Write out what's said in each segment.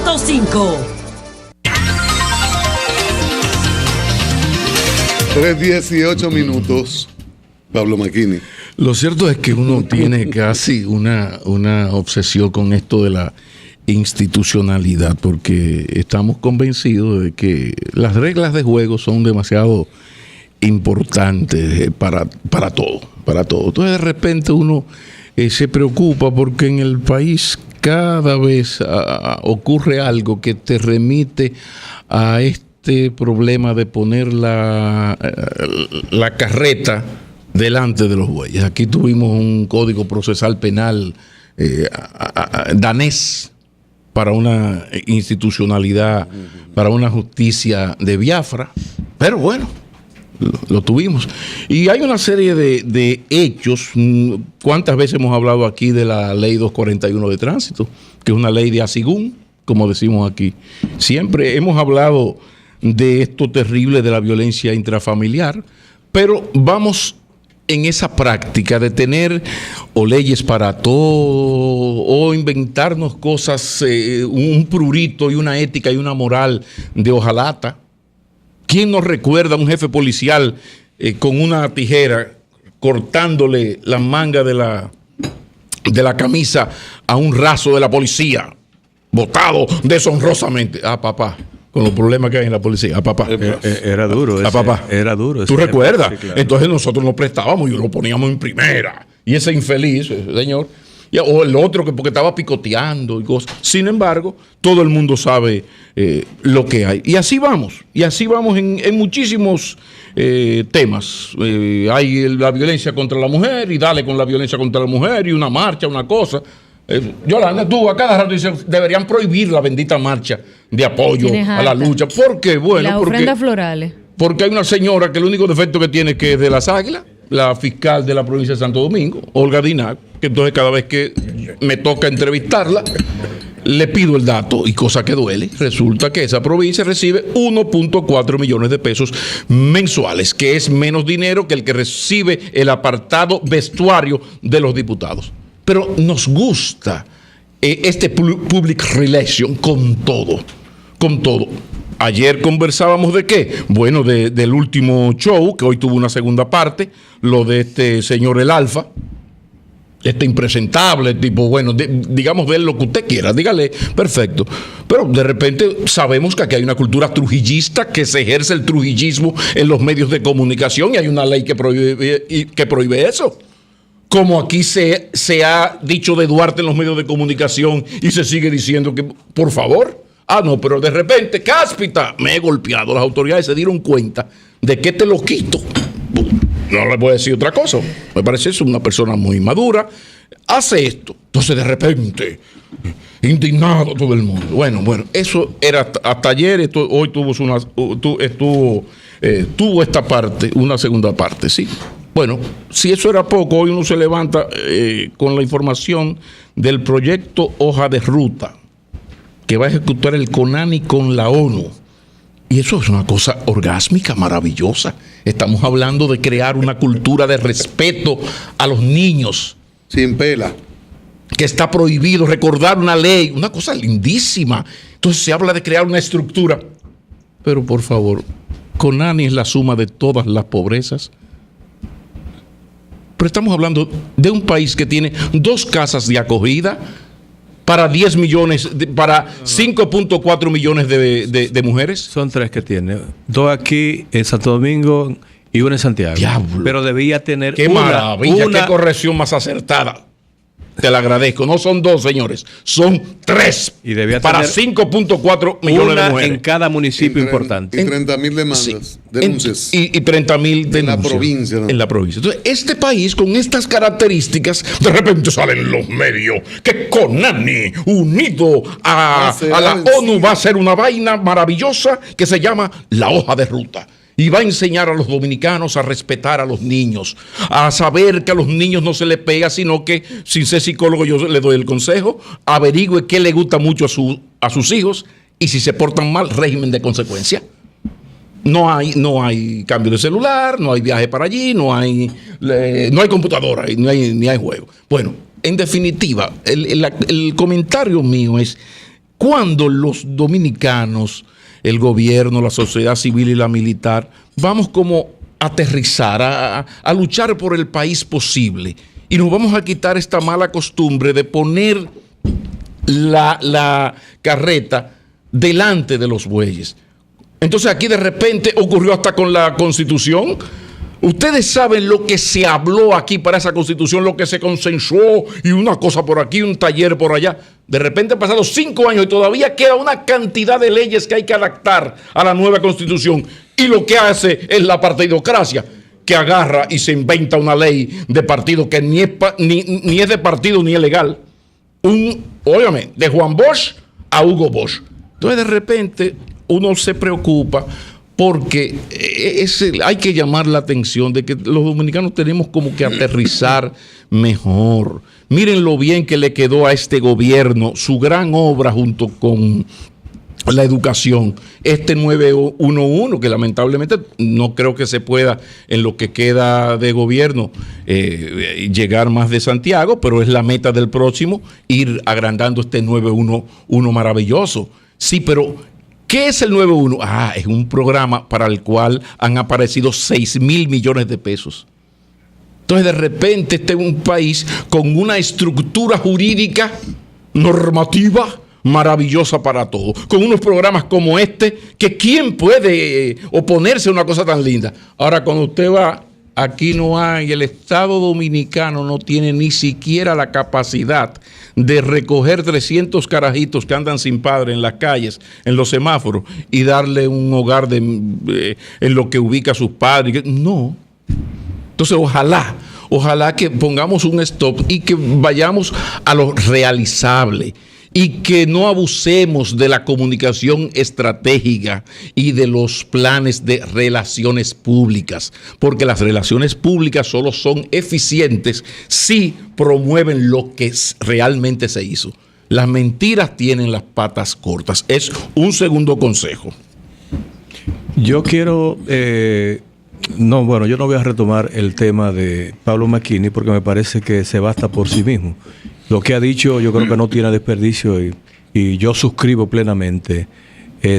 100.5. 3:18. Pablo Macchini. Lo cierto es que uno tiene casi una obsesión con esto de la institucionalidad, porque estamos convencidos de que las reglas de juego son demasiado importantes para todo. Entonces de repente uno se preocupa porque en el país cada vez ocurre algo que te remite a este problema de poner la carreta delante de los bueyes. Aquí tuvimos un código procesal penal danés para una institucionalidad, para una justicia de Biafra, pero bueno, lo tuvimos. Y hay una serie de hechos. ¿Cuántas veces hemos hablado aquí de la ley 241 de tránsito? Que es una ley de asigún, como decimos aquí. Siempre hemos hablado de esto terrible de la violencia intrafamiliar, pero vamos en esa práctica de tener o leyes para todo o inventarnos cosas, un prurito y una ética y una moral de hojalata. ¿Quién nos recuerda a un jefe policial con una tijera cortándole la manga de la camisa a un raso de la policía, botado deshonrosamente? Ah, papá, con los problemas que hay en la policía. Papá. Era duro. Era duro. ¿Tú recuerdas? Sí, claro. Entonces nosotros nos prestábamos y lo poníamos en primera. Y ese infeliz, señor, o el otro que porque estaba picoteando y cosas. Sin embargo, todo el mundo sabe lo que hay. Y así vamos en muchísimos temas. Hay la violencia contra la mujer y dale con la violencia contra la mujer y una marcha, una cosa. Yolanda, tú a cada rato dices, deberían prohibir la bendita marcha de apoyo a la lucha. ¿Por qué? Bueno, las ofrendas florales. Porque hay una señora que el único defecto que tiene que es de las Águilas, la fiscal de la provincia de Santo Domingo, Olga Dinac, que entonces cada vez que me toca entrevistarla, le pido el dato y cosa que duele. Resulta que esa provincia recibe 1.4 millones de pesos mensuales, que es menos dinero que el que recibe el apartado vestuario de los diputados. Pero nos gusta este public relation con todo. Ayer conversábamos de qué. Bueno, del último show, que hoy tuvo una segunda parte, lo de este señor El Alfa, este impresentable tipo, bueno, digamos de él lo que usted quiera, dígale, perfecto. Pero de repente sabemos que aquí hay una cultura trujillista, que se ejerce el trujillismo en los medios de comunicación y hay una ley que prohíbe eso. Como aquí se ha dicho de Duarte en los medios de comunicación y se sigue diciendo que, por favor. Ah, no, pero de repente, cáspita, me he golpeado. Las autoridades se dieron cuenta de que este loquito, no le voy a decir otra cosa, me parece es una persona muy madura, hace esto. Entonces, de repente, indignado todo el mundo. Bueno, eso era hasta ayer. Hoy tuvo esta parte, una segunda parte, sí. Bueno, si eso era poco, hoy uno se levanta con la información del proyecto Hoja de Ruta que va a ejecutar el CONANI con la ONU. Y eso es una cosa orgásmica, maravillosa. Estamos hablando de crear una cultura de respeto a los niños. Sin pela. Que está prohibido, recordar una ley, una cosa lindísima. Entonces se habla de crear una estructura. Pero por favor, CONANI es la suma de todas las pobrezas. Pero estamos hablando de un país que tiene 2 casas de acogida para 10 millones, para 5.4 millones de mujeres. Son 3 que tiene. 2 aquí en Santo Domingo y 1 en Santiago. Diablo. Pero debía tener qué maravilla, qué corrección más acertada. Te la agradezco. No son 2, señores. Son 3. Y debía para tener 5.4 millones de mujeres. En cada municipio importante. Y 30.000 demandas. Sí, denuncias. Y 30.000 denuncias. En la provincia. ¿No? En la provincia. Entonces, este país con estas características, de repente salen los medios que CONANI, unido a la ONU, va a hacer una vaina maravillosa que se llama la hoja de ruta. Y va a enseñar a los dominicanos a respetar a los niños, a saber que a los niños no se les pega, sino que, sin ser psicólogo, yo le doy el consejo, averigüe qué le gusta mucho a sus hijos y si se portan mal, régimen de consecuencia. No hay cambio de celular, no hay viaje para allí, no hay computadora, ni hay juego. Bueno, en definitiva, el comentario mío es ¿Cuándo los dominicanos, el gobierno, la sociedad civil y la militar, vamos como a aterrizar, a luchar por el país posible? Y nos vamos a quitar esta mala costumbre de poner la carreta delante de los bueyes. Entonces aquí de repente ocurrió hasta con la Constitución. Ustedes saben lo que se habló aquí para esa Constitución, lo que se consensuó, y una cosa por aquí, un taller por allá. De repente han pasado 5 años y todavía queda una cantidad de leyes que hay que adaptar a la nueva Constitución. Y lo que hace es la partidocracia, que agarra y se inventa una ley de partido que ni es de partido ni es legal. Óigame, de Juan Bosch a Hugo Bosch. Entonces de repente uno se preocupa porque hay que llamar la atención de que los dominicanos tenemos como que aterrizar mejor. Miren lo bien que le quedó a este gobierno su gran obra junto con la educación, este 911, que lamentablemente no creo que se pueda en lo que queda de gobierno llegar más de Santiago, pero es la meta del próximo, ir agrandando este 911 maravilloso. Sí, pero ¿qué es el 911? Es un programa para el cual han aparecido 6,000 millones de pesos. Entonces de repente este es un país con una estructura jurídica normativa maravillosa para todo, con unos programas como este, que ¿quién puede oponerse a una cosa tan linda? Ahora, cuando usted va, aquí no hay, el Estado Dominicano no tiene ni siquiera la capacidad de recoger 300 carajitos que andan sin padre en las calles, en los semáforos, y darle un hogar en lo que ubica a sus padres. No. Entonces, ojalá que pongamos un stop y que vayamos a lo realizable. Y que no abusemos de la comunicación estratégica y de los planes de relaciones públicas, porque las relaciones públicas solo son eficientes si promueven lo que realmente se hizo. Las mentiras tienen las patas cortas. Es un segundo consejo. Yo quiero... yo no voy a retomar el tema de Pablo McKinney porque me parece que se basta por sí mismo. Lo que ha dicho yo creo que no tiene desperdicio y yo suscribo plenamente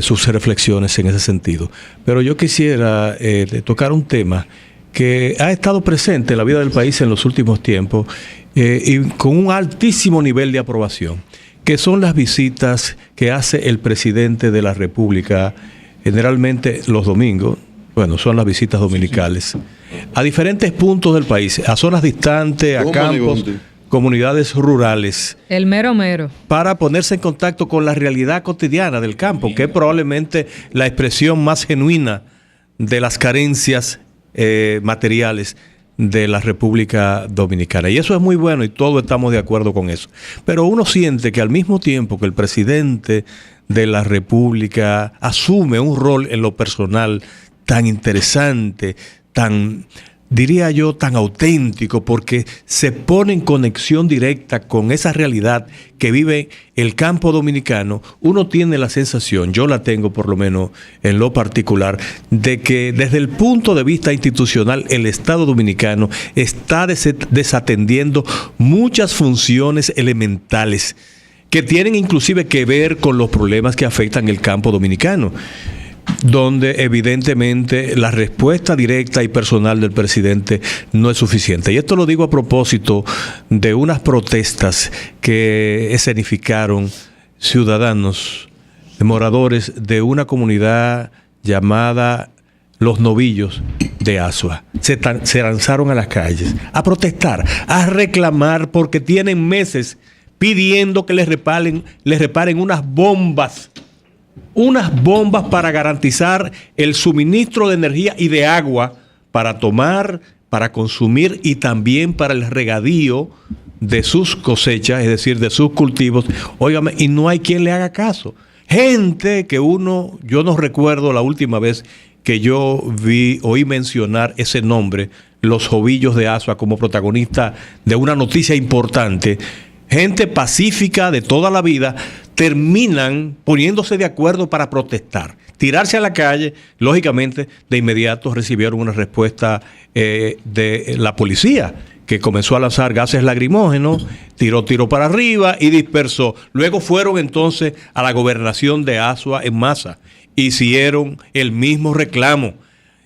sus reflexiones en ese sentido. Pero yo quisiera tocar un tema que ha estado presente en la vida del país en los últimos tiempos y con un altísimo nivel de aprobación, que son las visitas que hace el presidente de la República, generalmente los domingos. Bueno, son las visitas dominicales a diferentes puntos del país, a zonas distantes, a campos, comunidades rurales. El mero mero. Para ponerse en contacto con la realidad cotidiana del campo, que es probablemente la expresión más genuina de las carencias materiales de la República Dominicana. Y eso es muy bueno y todos estamos de acuerdo con eso. Pero uno siente que al mismo tiempo que el presidente de la República asume un rol en lo personal tan interesante, tan, diría yo, tan auténtico, porque se pone en conexión directa con esa realidad que vive el campo dominicano, uno tiene la sensación, yo la tengo por lo menos en lo particular, de que desde el punto de vista institucional el Estado dominicano está desatendiendo muchas funciones elementales que tienen inclusive que ver con los problemas que afectan el campo dominicano, donde evidentemente la respuesta directa y personal del presidente no es suficiente. Y esto lo digo a propósito de unas protestas que escenificaron ciudadanos, moradores de una comunidad llamada Los Novillos de Asua. Se lanzaron a las calles a protestar, a reclamar, porque tienen meses pidiendo que les reparen unas bombas para garantizar el suministro de energía y de agua para tomar, para consumir y también para el regadío de sus cosechas, es decir, de sus cultivos. Óigame, y no hay quien le haga caso. Gente que yo no recuerdo la última vez que yo oí mencionar ese nombre, Los Novillos de Asua, como protagonista de una noticia importante. Gente pacífica de toda la vida, terminan poniéndose de acuerdo para protestar, tirarse a la calle. Lógicamente, de inmediato recibieron una respuesta de la policía, que comenzó a lanzar gases lacrimógenos, tiró para arriba y dispersó. Luego fueron entonces a la gobernación de Azua en masa, hicieron el mismo reclamo.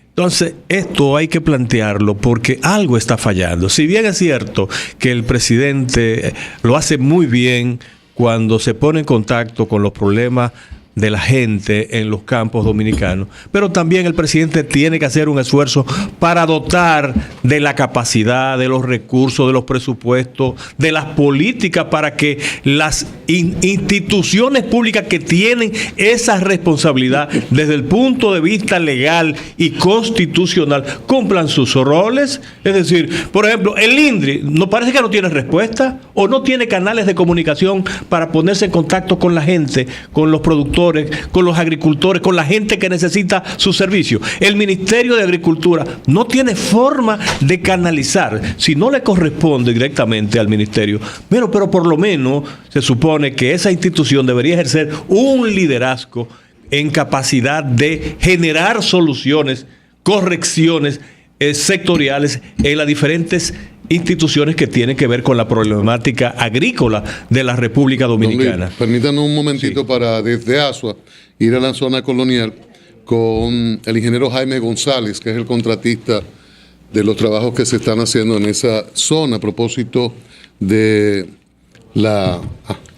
Entonces, esto hay que plantearlo porque algo está fallando. Si bien es cierto que el presidente lo hace muy bien cuando se pone en contacto con los problemas de la gente en los campos dominicanos, pero también el presidente tiene que hacer un esfuerzo para dotar de la capacidad, de los recursos, de los presupuestos, de las políticas para que las instituciones públicas que tienen esa responsabilidad desde el punto de vista legal y constitucional cumplan sus roles. Es decir, por ejemplo, el INDRI no parece que no tiene respuesta o no tiene canales de comunicación para ponerse en contacto con la gente, con los productores, con los agricultores, con la gente que necesita su servicio. El Ministerio de Agricultura no tiene forma de canalizar, si no le corresponde directamente al ministerio, pero por lo menos se supone que esa institución debería ejercer un liderazgo en capacidad de generar soluciones, correcciones sectoriales en las diferentes instituciones que tienen que ver con la problemática agrícola de la República Dominicana. Luis, permítanos un momentito para desde Azua ir a la zona colonial con el ingeniero Jaime González, que es el contratista de los trabajos que se están haciendo en esa zona a propósito de la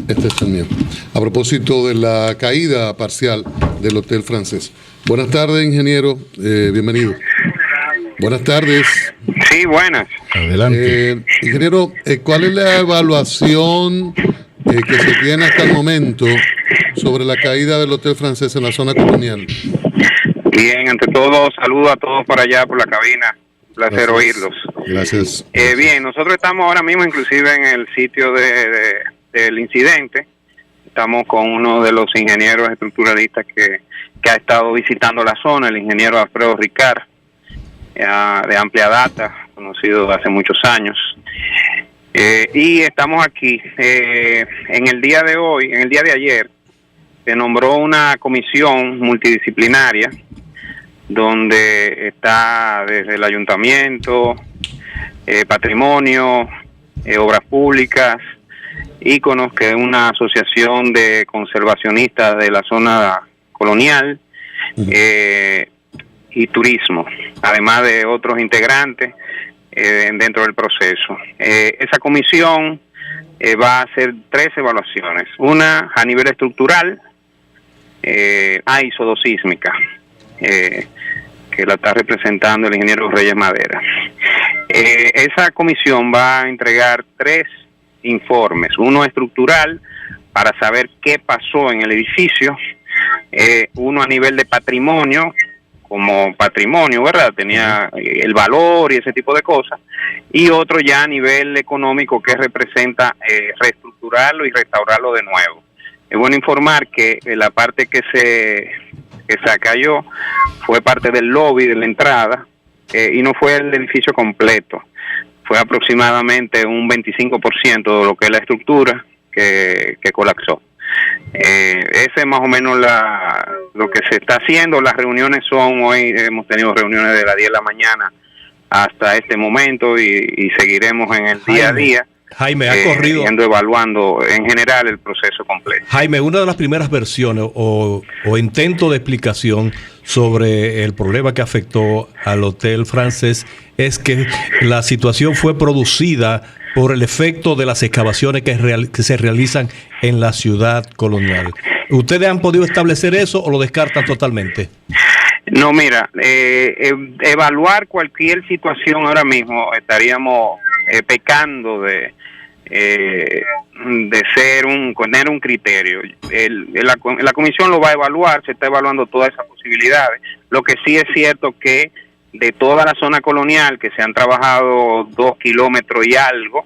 este es el mío. A propósito de la caída parcial del Hotel Francés. Buenas tardes, ingeniero, bienvenido. Buenas tardes. Sí, buenas. Adelante. Ingeniero, ¿cuál es la evaluación que se tiene hasta el momento sobre la caída del Hotel Francés en la zona colonial? Bien, ante todo, saludo a todos por allá, por la cabina. Un placer oírlos. Gracias. Bien, nosotros estamos ahora mismo inclusive en el sitio del incidente. Estamos con uno de los ingenieros estructuralistas que ha estado visitando la zona, el ingeniero Alfredo Ricard, de amplia data, conocido hace muchos años. Y estamos aquí. En el día de ayer, se nombró una comisión multidisciplinaria donde está desde el ayuntamiento, patrimonio, obras públicas, Íconos, que es una asociación de conservacionistas de la zona colonial, y turismo, además de otros integrantes dentro del proceso. Esa comisión va a hacer 3 evaluaciones, una a nivel estructural, isodosísmica, que la está representando el ingeniero Reyes Madera. Esa comisión va a entregar 3 informes, uno estructural para saber qué pasó en el edificio, uno a nivel de patrimonio, como patrimonio, ¿verdad? Tenía el valor y ese tipo de cosas, y otro ya a nivel económico que representa reestructurarlo y restaurarlo de nuevo. Es bueno informar que la parte que se cayó fue parte del lobby de la entrada, y no fue el edificio completo, fue aproximadamente un 25% de lo que es la estructura que colapsó. Ese es más o menos lo que se está haciendo. Las reuniones son, hoy hemos tenido reuniones de las 10 de la mañana hasta este momento y seguiremos en el día a día. Jaime, ha corrido evaluando en general el proceso completo. Jaime, una de las primeras versiones o intento de explicación sobre el problema que afectó al Hotel Francés es que la situación fue producida por el efecto de las excavaciones que se realizan en la ciudad colonial. ¿Ustedes han podido establecer eso o lo descartan totalmente? No, mira, evaluar cualquier situación ahora mismo estaríamos pecando de tener un criterio. La comisión lo va a evaluar, se está evaluando todas esas posibilidades. Lo que sí es cierto que de toda la zona colonial, que se han trabajado 2 kilómetros y algo,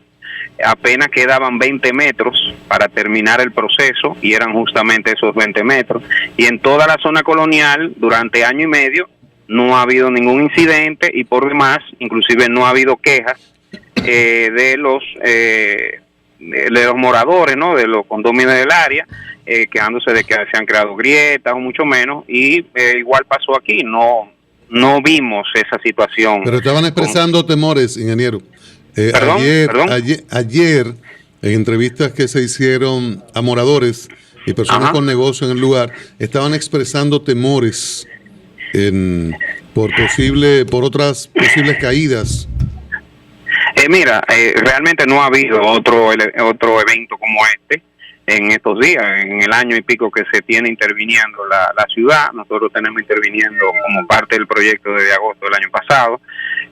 apenas quedaban 20 metros para terminar el proceso, y eran justamente esos 20 metros. Y en toda la zona colonial, durante año y medio, no ha habido ningún incidente, y por demás, inclusive no ha habido quejas de los moradores, ¿no?, de los condominios del área, quejándose de que se han creado grietas o mucho menos, y igual pasó aquí, no vimos esa situación. Pero estaban expresando temores, ingeniero. Perdón, perdón. Ayer, en entrevistas que se hicieron a moradores y personas con negocio en el lugar, estaban expresando temores por otras posibles caídas. Mira, realmente no ha habido otro evento como este en estos días, en el año y pico que se tiene interviniendo la ciudad. Nosotros tenemos interviniendo como parte del proyecto desde agosto del año pasado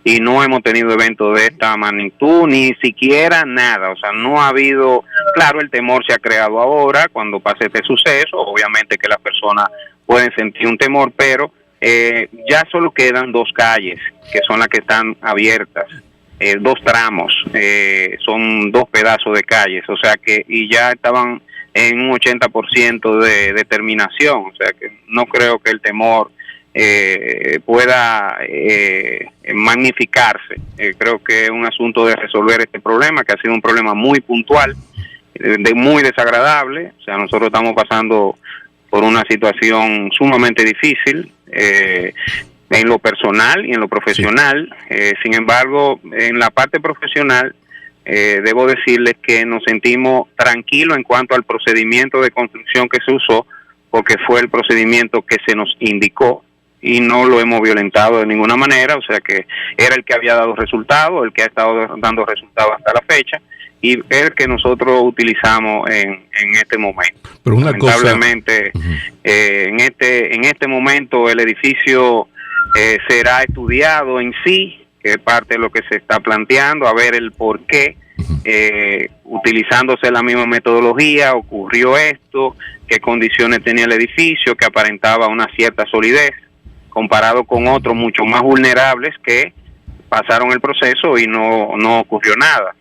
y no hemos tenido eventos de esta magnitud, ni siquiera nada. O sea, no ha habido, claro, el temor se ha creado ahora cuando pase este suceso, obviamente que las personas pueden sentir un temor, pero ya solo quedan 2 calles que son las que están abiertas. 2 tramos, son 2 pedazos de calles, o sea que, y ya estaban en un 80% de terminación, o sea que no creo que el temor pueda magnificarse. Creo que es un asunto de resolver este problema, que ha sido un problema muy puntual, muy desagradable. O sea, nosotros estamos pasando por una situación sumamente difícil, en lo personal y en lo profesional. Sin embargo, en la parte profesional, debo decirles que nos sentimos tranquilos en cuanto al procedimiento de construcción que se usó, porque fue el procedimiento que se nos indicó y no lo hemos violentado de ninguna manera. O sea que era el que había dado resultados, el que ha estado dando resultados hasta la fecha, y el que nosotros utilizamos en este momento. Pero una lamentablemente, en este momento el edificio será estudiado en sí, que es parte de lo que se está planteando, a ver el por qué, utilizándose la misma metodología, ocurrió esto, qué condiciones tenía el edificio, que aparentaba una cierta solidez, comparado con otros mucho más vulnerables que pasaron el proceso y no ocurrió nada.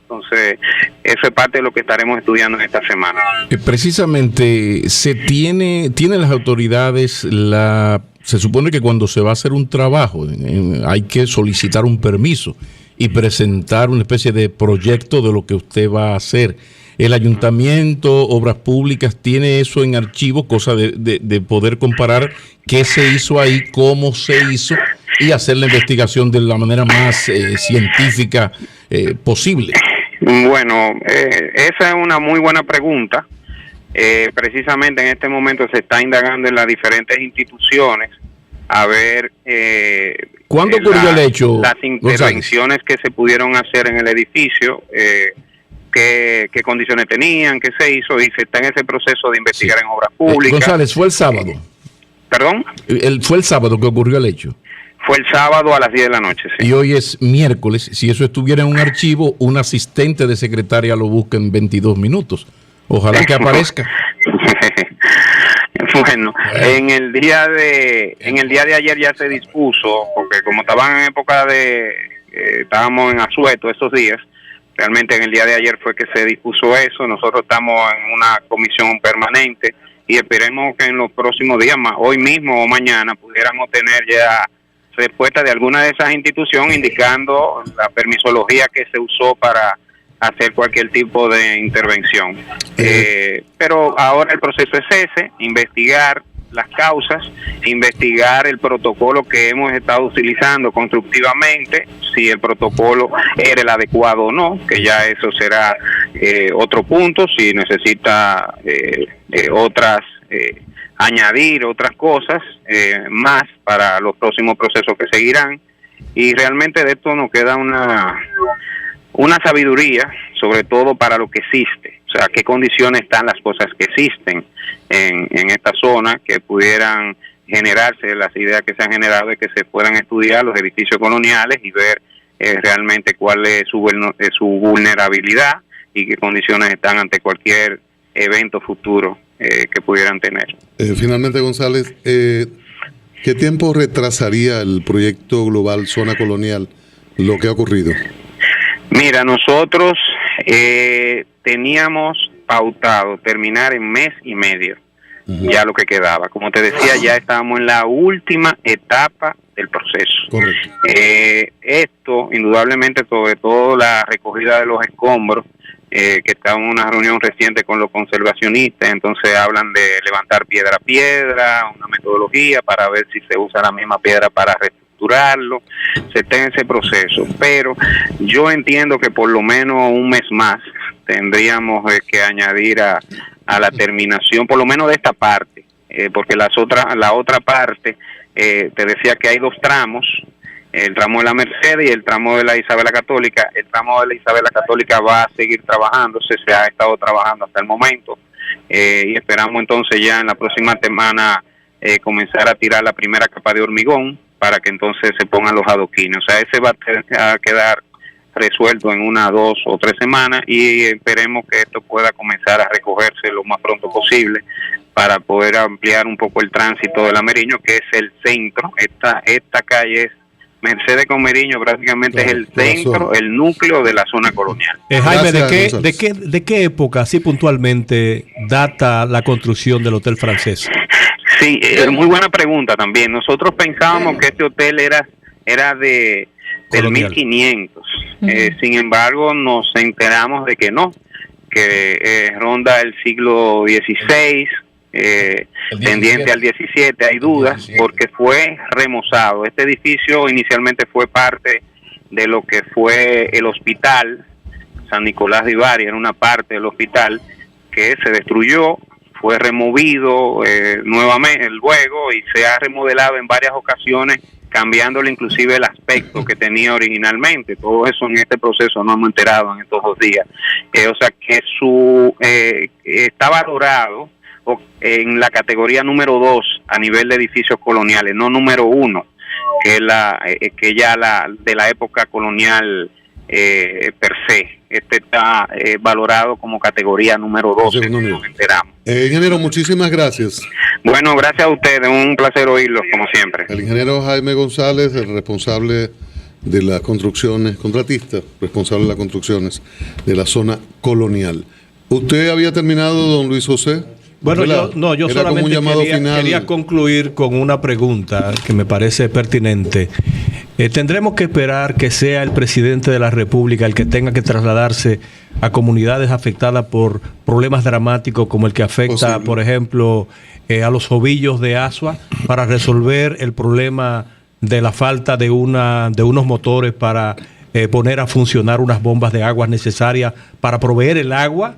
Entonces, eso es parte de lo que estaremos estudiando en esta semana. Precisamente, tienen las autoridades se supone que cuando se va a hacer un trabajo hay que solicitar un permiso y presentar una especie de proyecto de lo que usted va a hacer. El ayuntamiento, obras públicas, tiene eso en archivo, cosa de poder comparar qué se hizo ahí, cómo se hizo y hacer la investigación de la manera más científica posible. Bueno, esa es una muy buena pregunta. Precisamente en este momento se está indagando en las diferentes instituciones a ver ¿cuándo ocurrió el hecho? Las intervenciones que se pudieron hacer en el edificio, qué condiciones tenían, qué se hizo, y se está en ese proceso de investigar en obras públicas. González, ¿fue el sábado? ¿Perdón? Fue el sábado que ocurrió el hecho. Fue el sábado a las 10 de la noche, sí. Y hoy es miércoles. Si eso estuviera en un archivo, un asistente de secretaria lo busca en 22 minutos. Ojalá que aparezca. Bueno, en el día de ayer ya se dispuso, porque como estaban en época estábamos en asueto esos días, realmente en el día de ayer fue que se dispuso eso. Nosotros estamos en una comisión permanente y esperemos que en los próximos días, hoy mismo o mañana, pudiéramos tener ya respuesta de alguna de esas instituciones indicando la permisología que se usó para hacer cualquier tipo de intervención. Pero ahora el proceso es ese: investigar las causas, investigar el protocolo que hemos estado utilizando constructivamente, si el protocolo era el adecuado o no, que ya eso será otro punto, si necesita añadir otras cosas más para los próximos procesos que seguirán. Y realmente de esto nos queda una sabiduría, sobre todo para lo que existe, o sea, qué condiciones están las cosas que existen en esta zona, que pudieran generarse las ideas que se han generado de que se puedan estudiar los edificios coloniales y ver realmente cuál es su vulnerabilidad y qué condiciones están ante cualquier evento futuro que pudieran tener. Finalmente, González, ¿qué tiempo retrasaría el proyecto global Zona Colonial lo que ha ocurrido? Mira, nosotros teníamos pautado terminar en mes y medio, ya lo que quedaba. Como te decía, ya estábamos en la última etapa del proceso. Correcto. Esto, indudablemente, sobre todo la recogida de los escombros, que está en una reunión reciente con los conservacionistas, entonces hablan de levantar piedra a piedra, una metodología para ver si se usa la misma piedra para reestructurarlo, se está en ese proceso. Pero yo entiendo que por lo menos un mes más tendríamos que añadir a la terminación, por lo menos de esta parte, porque la otra parte, te decía que hay 2 tramos, el tramo de la Mercedes y el tramo de la Isabela Católica. El tramo de la Isabela Católica va a seguir trabajándose, se ha estado trabajando hasta el momento, y esperamos entonces ya en la próxima semana comenzar a tirar la primera capa de hormigón para que entonces se pongan los adoquines. O sea, ese va a quedar resuelto en 1, 2 o 3 semanas, y esperemos que esto pueda comenzar a recogerse lo más pronto posible para poder ampliar un poco el tránsito del Amerindio, que es el centro. Esta calle es Mercedes con Meriño, prácticamente es el centro, el núcleo de la zona colonial. Jaime, ¿de qué época, así puntualmente, data la construcción del Hotel Francés? Sí, muy buena pregunta también. Nosotros pensábamos que este hotel era del 1500. Sin embargo, nos enteramos de que no, que ronda el siglo XVI, tendiente al 17, hay dudas, porque fue remozado. Este edificio inicialmente fue parte de lo que fue el hospital San Nicolás de Bari, era una parte del hospital que se destruyó, fue removido nuevamente luego y se ha remodelado en varias ocasiones, cambiándole inclusive el aspecto que tenía originalmente. Todo eso en este proceso no hemos enterado en estos 2 días. O sea que está valorado en la categoría número 2 a nivel de edificios coloniales, no número 1, que es que ya de la época colonial per se. Este está valorado como categoría número 2, nos enteramos. Ingeniero, muchísimas gracias. Bueno, gracias a ustedes, un placer oírlos como siempre. El ingeniero Jaime González, el responsable de las construcciones, contratista, responsable de las construcciones de la zona colonial. ¿Usted había terminado, don Luis José? Bueno, yo solamente quería concluir con una pregunta que me parece pertinente. ¿Tendremos que esperar que sea el presidente de la República el que tenga que trasladarse a comunidades afectadas por problemas dramáticos como el que afecta, por ejemplo, a los ovillos de Asua, para resolver el problema de la falta de unos motores para poner a funcionar unas bombas de agua necesarias para proveer el agua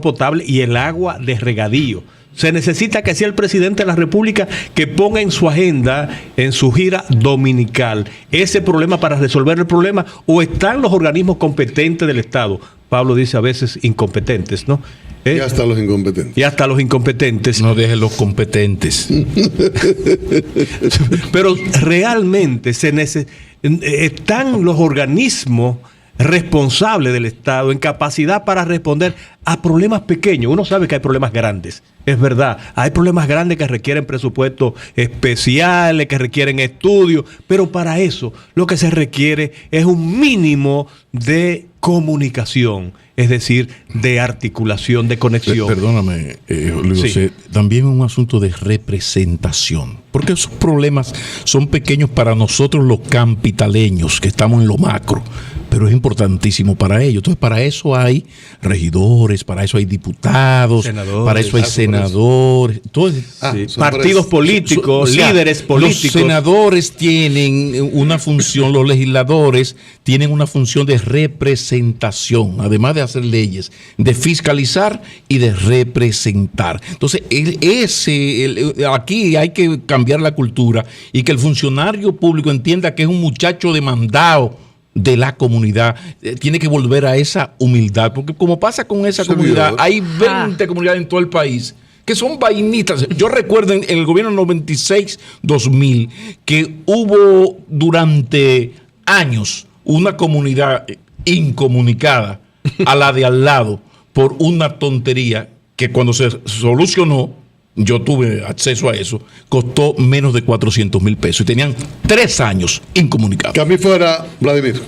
potable y el agua de regadío? Se necesita que sea el presidente de la República que ponga en su agenda, en su gira dominical, ese problema para resolver el problema, o están los organismos competentes del Estado. Pablo dice a veces incompetentes, ¿no? Y hasta los incompetentes. Y hasta los incompetentes. No dejen los competentes. Pero realmente están los organismos responsables del Estado en capacidad para responder a problemas pequeños. Uno sabe que hay problemas grandes, es verdad, hay problemas grandes que requieren presupuestos especiales, que requieren estudios, pero para eso lo que se requiere es un mínimo de comunicación, es decir, de articulación, de conexión. Perdóname, Luis José, también es un asunto de representación, porque esos problemas son pequeños para nosotros los capitaleños que estamos en lo macro, pero es importantísimo para ellos. Entonces, para eso hay regidores, para eso hay diputados, senadores, para eso hay senadores, partidos políticos, líderes políticos. Los senadores tienen una función, los legisladores tienen una función de representación, además de hacer leyes, de fiscalizar y de representar. Entonces, aquí hay que cambiar la cultura y que el funcionario público entienda que es un muchacho demandado de la comunidad, tiene que volver a esa humildad, porque como pasa con esa comunidad, hay 20 comunidades en todo el país que son vainitas. Yo recuerdo en el gobierno 96-2000 que hubo durante años una comunidad incomunicada a la de al lado por una tontería que cuando se solucionó, yo tuve acceso a eso, costó menos de 400,000 pesos y tenían 3 años incomunicados. Que a mí fuera, Vladimir.